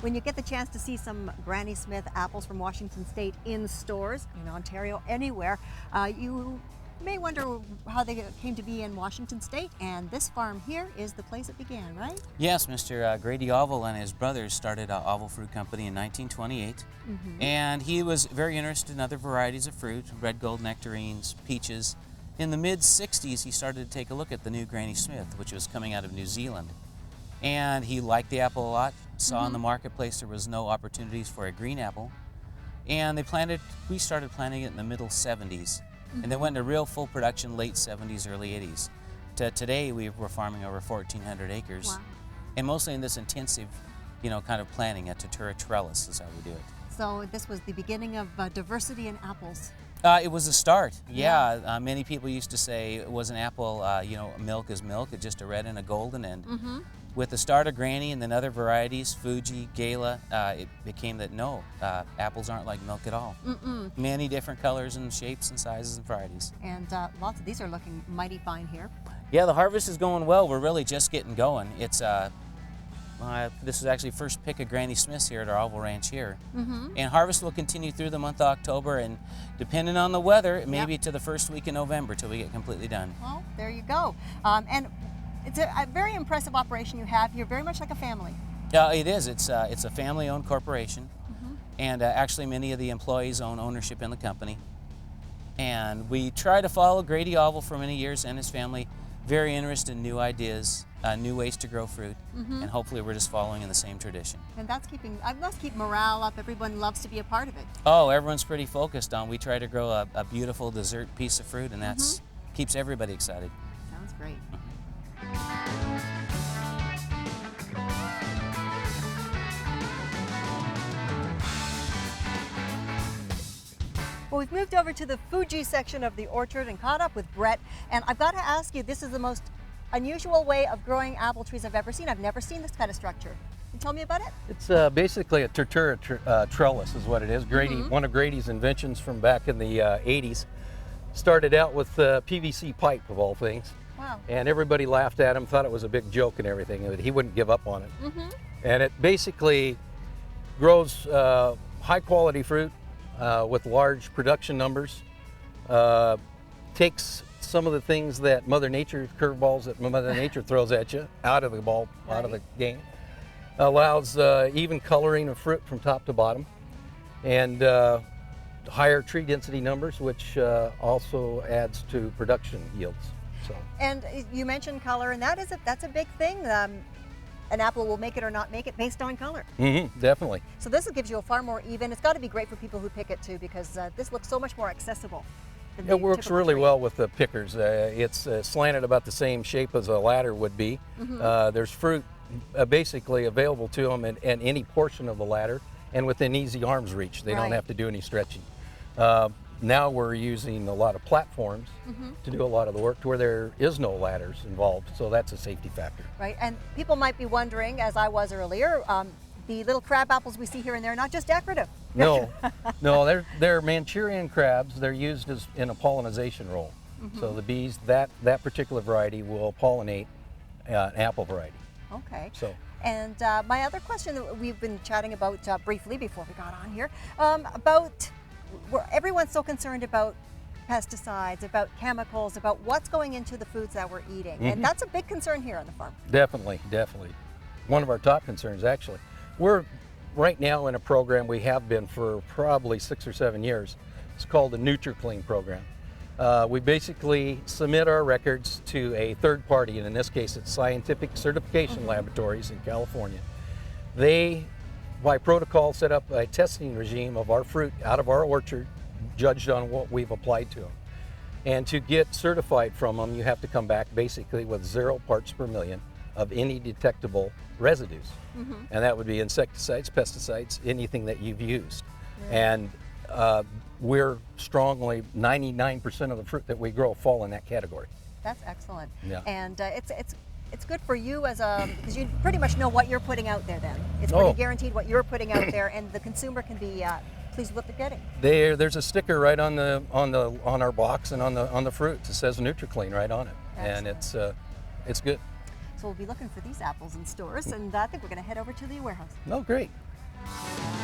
when you get the chance to see some Granny Smith apples from Washington State in stores, in Ontario, anywhere, you may wonder how they came to be in Washington State, and this farm here is the place it began, right? Yes, Mr. Grady Auval and his brothers started Auval Fruit Company in 1928, and he was very interested in other varieties of fruit, red gold nectarines, peaches. In the mid-60s, he started to take a look at the new Granny Smith, which was coming out of New Zealand. And he liked the apple a lot, saw in the marketplace there was no opportunities for a green apple, and we started planting it in the middle 70s. And then went into real full production late 70s, early 80s. Today we're farming over 1,400 acres. Wow. And mostly in this intensive, kind of planting, a Tatura trellis is how we do it. So this was the beginning of diversity in apples. It was a start, yeah. Many people used to say it was an apple, milk is milk, it's just a red and a golden end. With the start of Granny and then other varieties, Fuji, Gala, it became that no, apples aren't like milk at all. Many different colors and shapes and sizes and varieties. And lots of these are looking mighty fine here. Yeah, the harvest is going well. We're really just getting going. It's this is actually first pick of Granny Smiths here at our Auval Ranch here. And harvest will continue through the month of October, and depending on the weather, maybe to the first week in November till we get completely done. Well, there you go. And it's a very impressive operation you have here, very much like a family. Yeah, it is. It's a family-owned corporation, and actually many of the employees own ownership in the company. And we try to follow Grady Auval for many years and his family, very interested in new ideas, new ways to grow fruit, and hopefully we're just following in the same tradition. And that's keep morale up. Everyone loves to be a part of it. Oh, everyone's pretty focused on. We try to grow a beautiful dessert piece of fruit, and that's keeps everybody excited. Sounds great. Well, we've moved over to the Fuji section of the orchard and caught up with Brett. And I've got to ask you, this is the most unusual way of growing apple trees I've ever seen. I've never seen this kind of structure. Can you tell me about it? It's basically a Tatura trellis is what it is. Grady, one of Grady's inventions from back in the 80s. Started out with PVC pipe of all things. Wow. And everybody laughed at him, thought it was a big joke and everything, but he wouldn't give up on it. And it basically grows high quality fruit with large production numbers, takes some of the things that Mother Nature, curveballs that Mother Nature throws at you, out of the ball, out of the game, allows even coloring of fruit from top to bottom, and higher tree density numbers, which also adds to production yields. So. And you mentioned color, and that's a big thing. An apple will make it or not make it based on color. Definitely. So this gives you a far more even. It's got to be great for people who pick it too, because this looks so much more accessible. It works really well with the pickers. It's slanted about the same shape as a ladder would be. There's fruit basically available to them in any portion of the ladder and within easy arm's reach. They don't have to do any stretching. Now we're using a lot of platforms to do a lot of the work to where there is no ladders involved, so that's a safety factor. Right, and people might be wondering, as I was earlier, the little crab apples we see here and there are not just decorative. No, no, they're Manchurian crabs. They're used in a pollinization role. So the bees, that particular variety will pollinate an apple variety. Okay. So. And my other question that we've been chatting about briefly before we got on here, about everyone's so concerned about pesticides, about chemicals, about what's going into the foods that we're eating. And that's a big concern here on the farm. Definitely, definitely. One of our top concerns, actually. We're right now in a program, we have been for probably 6 or 7 years. It's called the NutriClean program. We basically submit our records to a third party, and in this case it's scientific certification laboratories in California. They, by protocol, set up a testing regime of our fruit out of our orchard, judged on what we've applied to them. And to get certified from them, you have to come back basically with 0 parts per million of any detectable residues. And that would be insecticides, pesticides, anything that you've used. And we're strongly, 99% of the fruit that we grow fall in that category. That's excellent. Yeah. And it's good for you as because you pretty much know what you're putting out there then. It's pretty guaranteed what you're putting out there, and the consumer can be pleased with what they're getting. There's a sticker right on our box and on the fruit that says NutriClean right on it. Excellent. And it's good. So we'll be looking for these apples in stores, and I think we're going to head over to the warehouse. Oh, great. you.